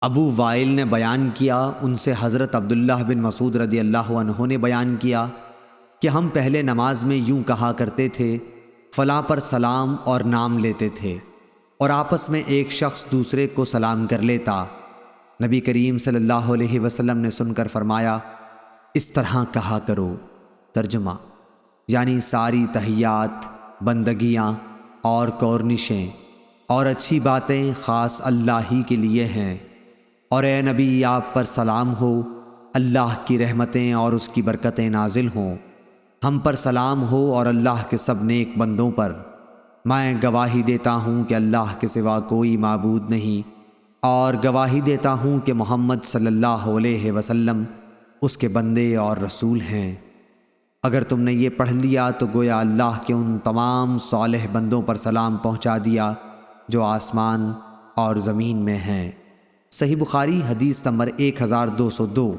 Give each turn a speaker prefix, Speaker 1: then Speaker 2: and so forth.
Speaker 1: ابو while نے بیان کیا، ان سے حضرت عبداللہ بن مسعود رضی اللہ عنہ نے بیان کیا کہ ہم پہلے نماز میں یوں کہا کرتے تھے، فلاں پر سلام اور نام لیتے تھے، اور آپس میں ایک شخص دوسرے کو سلام کر لیتا۔ نبی کریم صلی اللہ علیہ وسلم نے سن کر فرمایا، اس طرح کہا کرو۔ ترجمہ یعنی ساری تحیات، بندگیاں اور کورنشیں اور اچھی باتیں خاص اللہ ہی کے لیے ہیں، اور اے نبی آپ پر سلام ہو، اللہ کی رحمتیں اور اس کی برکتیں نازل ہوں۔ ہم پر سلام ہو اور اللہ کے سب نیک بندوں پر۔ میں گواہی دیتا ہوں کہ اللہ کے سوا کوئی معبود نہیں، اور گواہی دیتا ہوں کہ محمد صلی اللہ علیہ وسلم اس کے بندے اور رسول ہیں۔ اگر تم نے یہ پڑھ لیا تو گویا اللہ کے ان تمام صالح بندوں پر سلام پہنچا دیا جو آسمان اور زمین میں ہیں۔ صحیح بخاری حدیث نمبر 1202۔